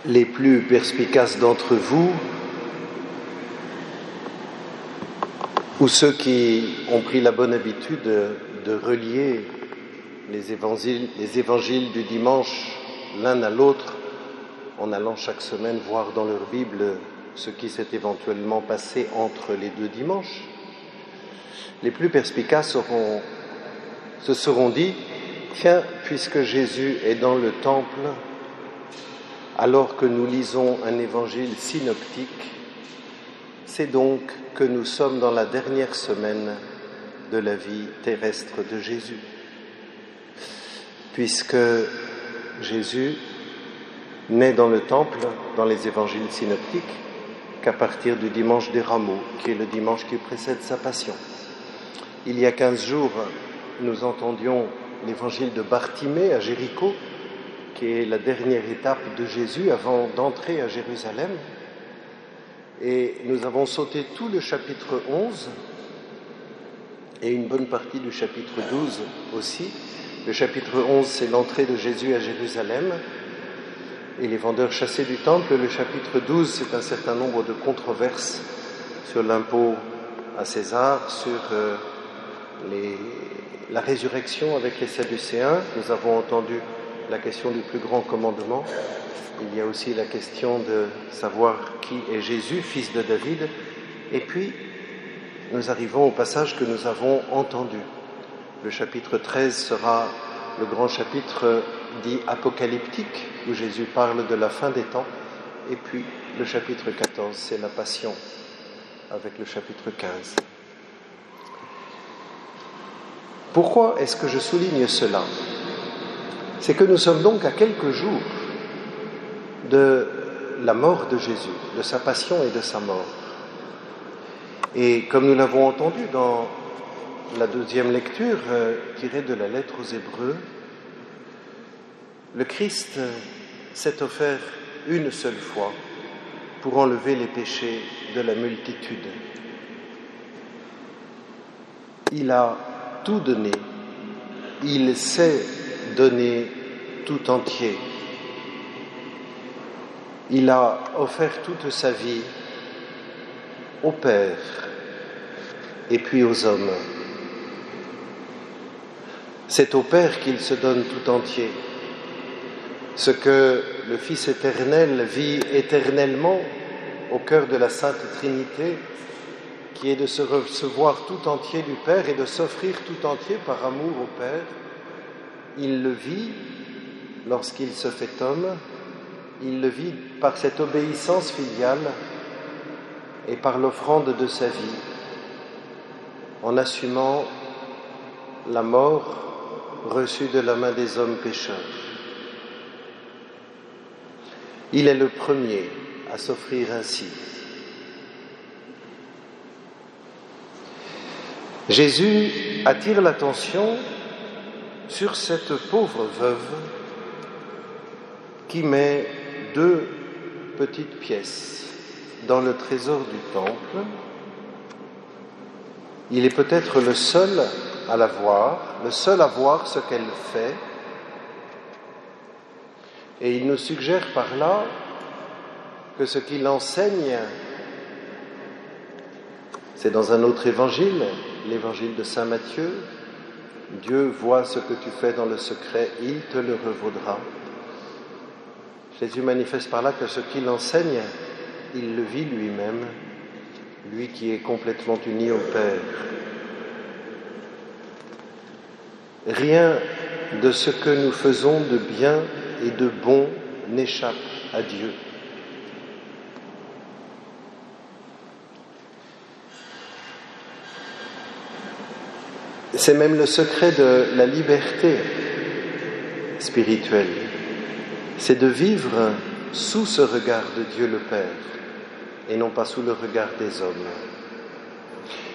Les plus perspicaces d'entre vous, ou ceux qui ont pris la bonne habitude de relier les évangiles du dimanche l'un à l'autre, en allant chaque semaine voir dans leur Bible ce qui s'est éventuellement passé entre les deux dimanches, les plus perspicaces se seront dit, tiens, puisque Jésus est dans le temple, alors que nous lisons un évangile synoptique, c'est donc que nous sommes dans la dernière semaine de la vie terrestre de Jésus. Puisque Jésus naît dans le temple, dans les évangiles synoptiques, qu'à partir du dimanche des Rameaux, qui est le dimanche qui précède sa passion. Il y a 15 jours, nous entendions l'évangile de Bartimée à Jéricho, qui est la dernière étape de Jésus avant d'entrer à Jérusalem. Et nous avons sauté tout le chapitre 11 et une bonne partie du chapitre 12 aussi. Le chapitre 11, c'est l'entrée de Jésus à Jérusalem et les vendeurs chassés du temple. Le chapitre 12, c'est un certain nombre de controverses sur l'impôt à César, sur la résurrection avec les Sadducéens. Nous avons entendu la question du plus grand commandement. Il y a aussi la question de savoir qui est Jésus, fils de David. Et puis, nous arrivons au passage que nous avons entendu. Le chapitre 13 sera le grand chapitre dit apocalyptique, où Jésus parle de la fin des temps. Et puis, le chapitre 14, c'est la Passion, avec le chapitre 15. Pourquoi est-ce que je souligne cela ? C'est que nous sommes donc à quelques jours de la mort de Jésus, de sa passion et de sa mort. Et comme nous l'avons entendu dans la deuxième lecture tirée de la lettre aux Hébreux, le Christ s'est offert une seule fois pour enlever les péchés de la multitude. Il a tout donné, il s'est donné tout entier. Il a offert toute sa vie au Père et puis aux hommes. C'est au Père qu'il se donne tout entier. Ce que le Fils éternel vit éternellement au cœur de la Sainte Trinité, qui est de se recevoir tout entier du Père et de s'offrir tout entier par amour au Père, il le vit lorsqu'il se fait homme. Il le vit par cette obéissance filiale et par l'offrande de sa vie, en assumant la mort reçue de la main des hommes pécheurs. Il est le premier à s'offrir ainsi. Jésus attire l'attention sur cette pauvre veuve qui met 2 petites pièces dans le trésor du temple. Il est peut-être le seul à la voir, le seul à voir ce qu'elle fait. Et il nous suggère par là que ce qu'il enseigne, c'est dans un autre évangile, l'évangile de Saint Matthieu. Dieu voit ce que tu fais dans le secret, il te le revaudra. Jésus manifeste par là que ce qu'il enseigne, il le vit lui-même, lui qui est complètement uni au Père. Rien de ce que nous faisons de bien et de bon n'échappe à Dieu. C'est même le secret de la liberté spirituelle. C'est de vivre sous ce regard de Dieu le Père et non pas sous le regard des hommes.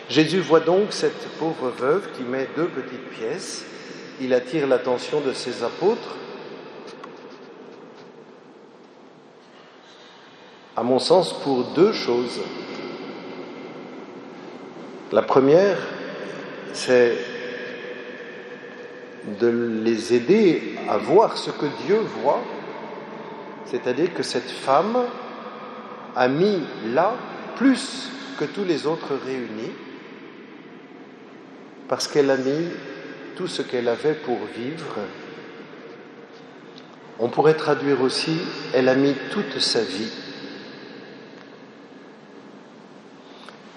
Jésus voit donc cette pauvre veuve qui met 2 petites pièces. Il attire l'attention de ses apôtres. À mon sens, pour 2 choses. La première, c'est de les aider à voir ce que Dieu voit, C'est-à-dire que cette femme a mis là plus que tous les autres réunis, parce qu'elle a mis tout ce qu'elle avait pour vivre. On pourrait traduire aussi, elle a mis toute sa vie.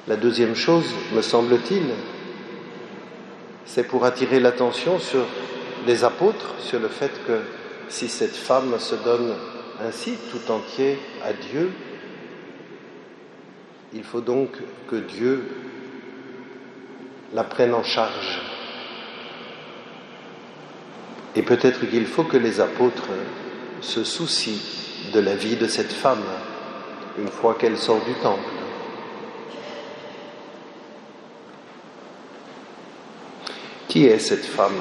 La deuxième chose, me semble-t-il, c'est pour attirer l'attention sur les apôtres, sur le fait que si cette femme se donne ainsi tout entier à Dieu, il faut donc que Dieu la prenne en charge. Et peut-être qu'il faut que les apôtres se soucient de la vie de cette femme une fois qu'elle sort du temple. Qui est cette femme ?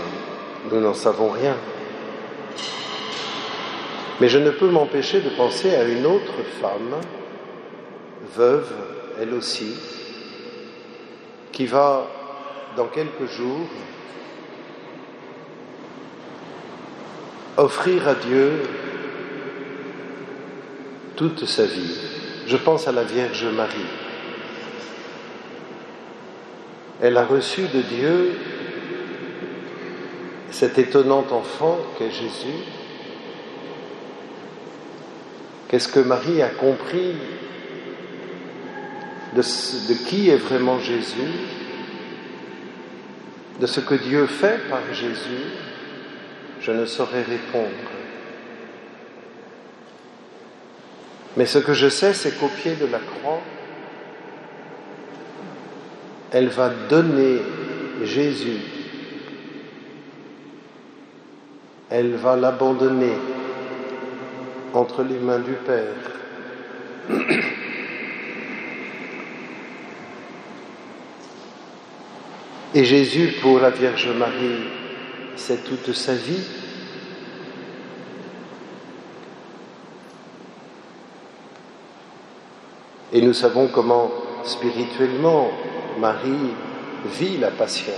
Nous n'en savons rien. Mais je ne peux m'empêcher de penser à une autre femme, veuve, elle aussi, qui va, dans quelques jours, offrir à Dieu toute sa vie. Je pense à la Vierge Marie. Elle a reçu de Dieu cet étonnant enfant qu'est Jésus. Qu'est-ce que Marie a compris de qui est vraiment Jésus, de ce que Dieu fait par Jésus? Je ne saurais répondre. Mais ce que je sais, c'est qu'au pied de la croix, elle va donner Jésus. Elle va l'abandonner entre les mains du Père. Et Jésus, pour la Vierge Marie, c'est toute sa vie. Et nous savons comment, spirituellement, Marie vit la Passion,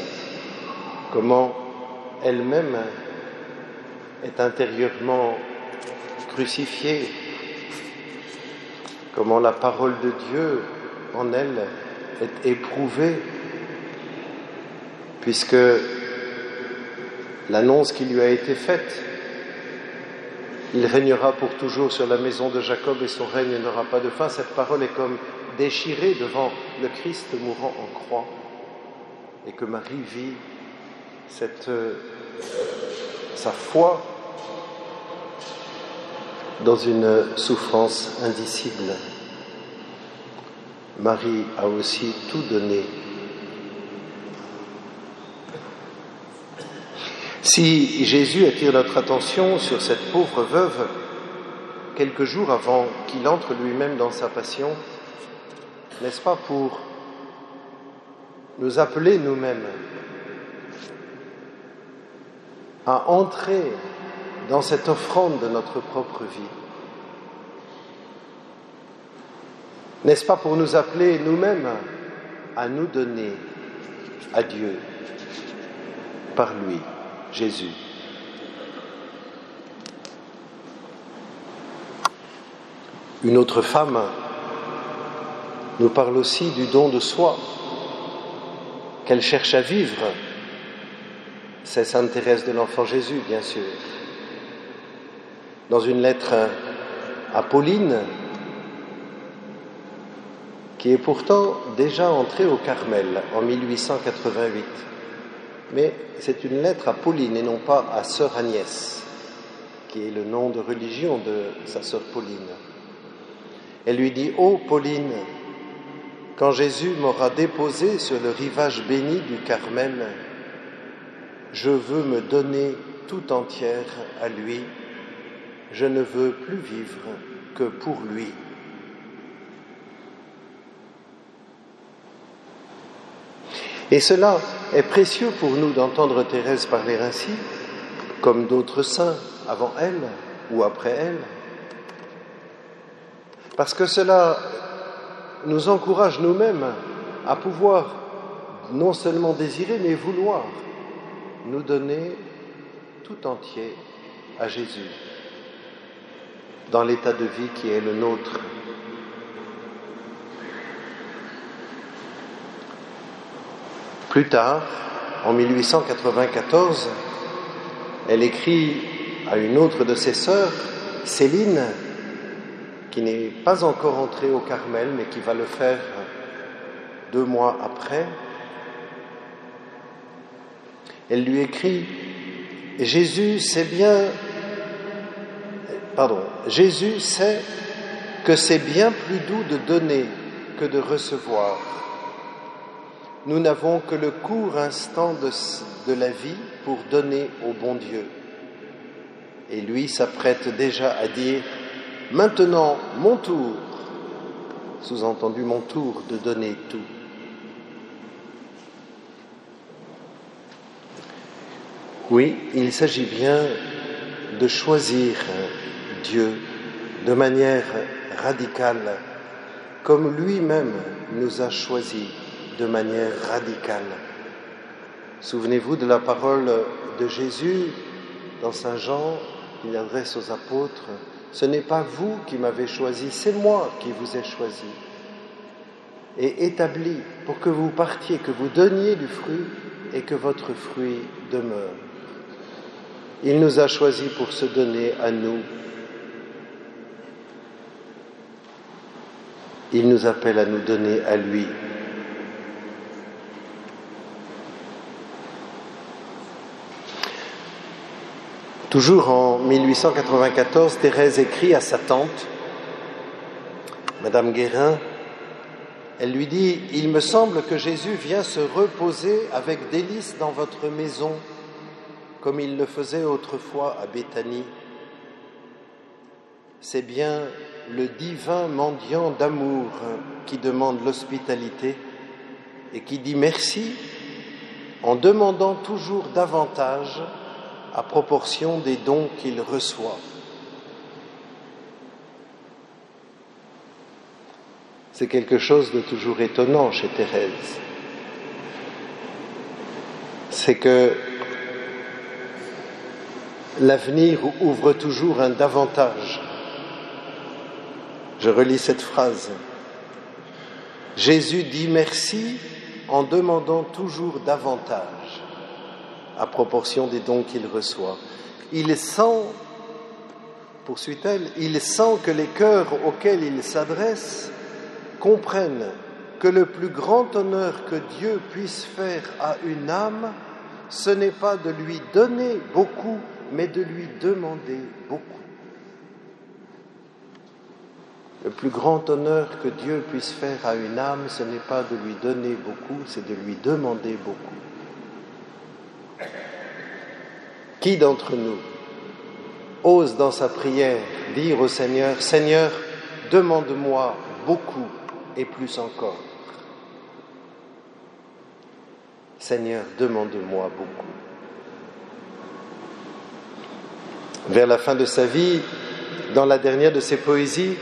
comment elle-même est intérieurement crucifiée, comment la parole de Dieu en elle est éprouvée, puisque l'annonce qui lui a été faite, il régnera pour toujours sur la maison de Jacob et son règne n'aura pas de fin. Cette parole est comme déchirée devant le Christ mourant en croix, et que Marie vit sa foi dans une souffrance indicible. Marie a aussi tout donné. Si Jésus attire notre attention sur cette pauvre veuve, quelques jours avant qu'il entre lui-même dans sa passion, n'est-ce pas pour nous appeler nous-mêmes à entrer dans cette offrande de notre propre vie? N'est-ce pas pour nous appeler nous-mêmes à nous donner à Dieu par lui, Jésus? Une autre femme nous parle aussi du don de soi qu'elle cherche à vivre. C'est Sainte Thérèse de l'Enfant Jésus, bien sûr. Dans une lettre à Pauline, qui est pourtant déjà entrée au Carmel en 1888. Mais c'est une lettre à Pauline et non pas à Sœur Agnès, qui est le nom de religion de sa sœur Pauline. Elle lui dit « Ô Pauline, quand Jésus m'aura déposé sur le rivage béni du Carmel, je veux me donner tout entière à lui. Je ne veux plus vivre que pour lui. » Et cela est précieux pour nous d'entendre Thérèse parler ainsi, comme d'autres saints avant elle ou après elle, parce que cela nous encourage nous-mêmes à pouvoir non seulement désirer, mais vouloir nous donner tout entier à Jésus. dans l'état de vie qui est le nôtre. Plus tard, en 1894, elle écrit à une autre de ses sœurs, Céline, qui n'est pas encore entrée au Carmel, mais qui va le faire 2 mois après. Elle lui écrit « Jésus sait que c'est bien plus doux de donner que de recevoir. Nous n'avons que le court instant de la vie pour donner au bon Dieu. » Et lui s'apprête déjà à dire « Maintenant, mon tour », sous-entendu mon tour de donner tout. Oui, il s'agit bien de choisir Dieu de manière radicale, comme lui-même nous a choisis de manière radicale. Souvenez-vous de la parole de Jésus dans Saint Jean, qu'il adresse aux apôtres. « Ce n'est pas vous qui m'avez choisi, c'est moi qui vous ai choisi et établi pour que vous partiez, que vous donniez du fruit et que votre fruit demeure. » Il nous a choisis pour se donner à nous. Il nous appelle à nous donner à lui. Toujours en 1894, Thérèse écrit à sa tante, Madame Guérin. Elle lui dit « Il me semble que Jésus vient se reposer avec délice dans votre maison, comme il le faisait autrefois à Béthanie. C'est bien le divin mendiant d'amour qui demande l'hospitalité et qui dit merci en demandant toujours davantage à proportion des dons qu'il reçoit. » C'est quelque chose de toujours étonnant chez Thérèse. C'est que l'avenir ouvre toujours un davantage. Je relis cette phrase. Jésus dit merci en demandant toujours davantage, à proportion des dons qu'il reçoit. Il sent, poursuit-elle, il sent que les cœurs auxquels il s'adresse comprennent que le plus grand honneur que Dieu puisse faire à une âme, ce n'est pas de lui donner beaucoup, mais de lui demander beaucoup. Le plus grand honneur que Dieu puisse faire à une âme, ce n'est pas de lui donner beaucoup, c'est de lui demander beaucoup. Qui d'entre nous ose dans sa prière dire au Seigneur, « Seigneur, demande-moi beaucoup et plus encore. Seigneur, demande-moi beaucoup. » Vers la fin de sa vie, dans la dernière de ses poésies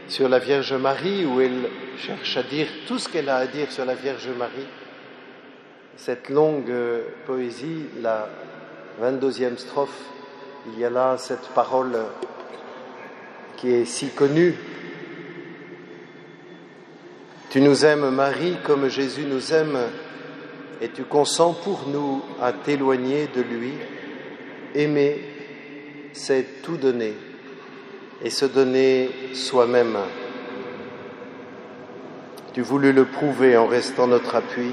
sur la Vierge Marie, où elle cherche à dire tout ce qu'elle a à dire sur la Vierge Marie, cette longue poésie, la 22e strophe, il y a là cette parole qui est si connue. Tu nous aimes, Marie, comme Jésus nous aime, et tu consens pour nous à t'éloigner de lui. Aimer, c'est tout donner, et se donner soi-même. Tu voulus le prouver en restant notre appui.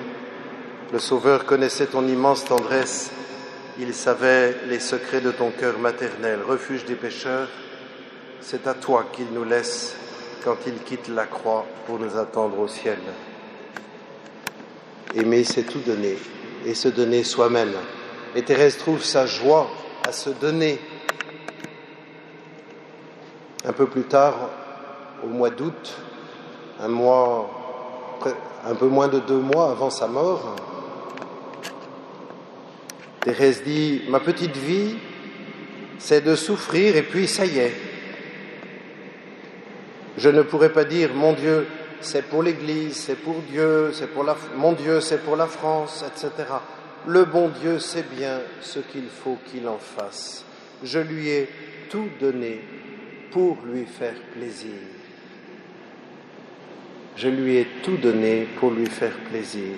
Le Sauveur connaissait ton immense tendresse. Il savait les secrets de ton cœur maternel. Refuge des pécheurs, c'est à toi qu'il nous laisse quand il quitte la croix pour nous attendre au ciel. Aimer, c'est tout donner, et se donner soi-même. Et Thérèse trouve sa joie à se donner. Un peu plus tard, au mois d'août, un peu moins de 2 mois avant sa mort, Thérèse dit « Ma petite vie, c'est de souffrir et puis ça y est. Je ne pourrais pas dire « Mon Dieu, c'est pour l'Église, c'est pour Dieu, mon Dieu, c'est pour la France, etc. » Le bon Dieu sait bien ce qu'il faut qu'il en fasse. Je lui ai tout donné pour lui faire plaisir. Je lui ai tout donné pour lui faire plaisir.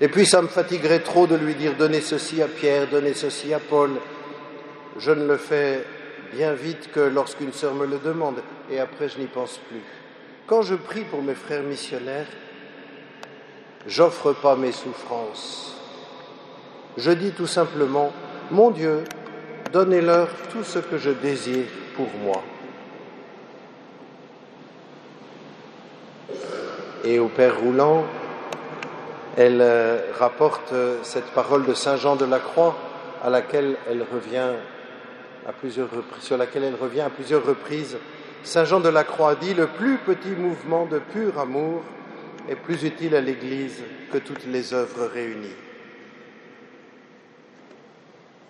Et puis ça me fatiguerait trop de lui dire « donnez ceci à Pierre, donnez ceci à Paul ». Je ne le fais bien vite que lorsqu'une sœur me le demande, et après je n'y pense plus. Quand je prie pour mes frères missionnaires, j'offre pas mes souffrances. Je dis tout simplement « Mon Dieu, donnez-leur tout ce que je désire pour moi ». Et au Père Roulant, elle rapporte cette parole de Saint Jean de la Croix sur laquelle elle revient à plusieurs reprises. Saint Jean de la Croix dit « Le plus petit mouvement de pur amour est plus utile à l'Église que toutes les œuvres réunies. »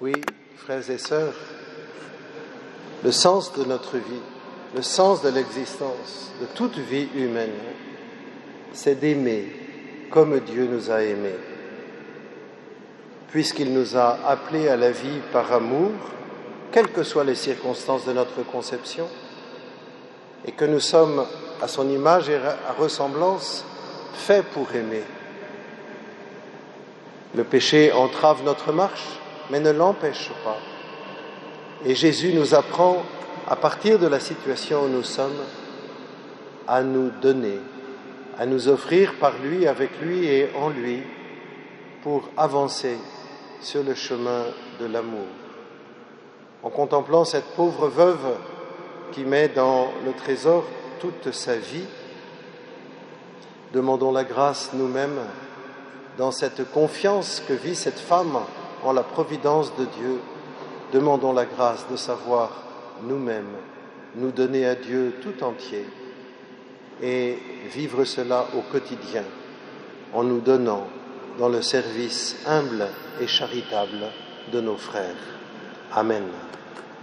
Oui, frères et sœurs, le sens de notre vie, le sens de l'existence, de toute vie humaine, c'est d'aimer comme Dieu nous a aimés. Puisqu'il nous a appelés à la vie par amour, quelles que soient les circonstances de notre conception, et que nous sommes à son image et à ressemblance, faits pour aimer. Le péché entrave notre marche, mais ne l'empêche pas. Et Jésus nous apprend, à partir de la situation où nous sommes, à nous donner, à nous offrir par lui, avec lui et en lui, pour avancer sur le chemin de l'amour. En contemplant cette pauvre veuve qui met dans le trésor toute sa vie, demandons la grâce nous-mêmes, dans cette confiance que vit cette femme en la providence de Dieu, demandons la grâce de savoir nous-mêmes nous donner à Dieu tout entier et vivre cela au quotidien en nous donnant dans le service humble et charitable de nos frères. Amen.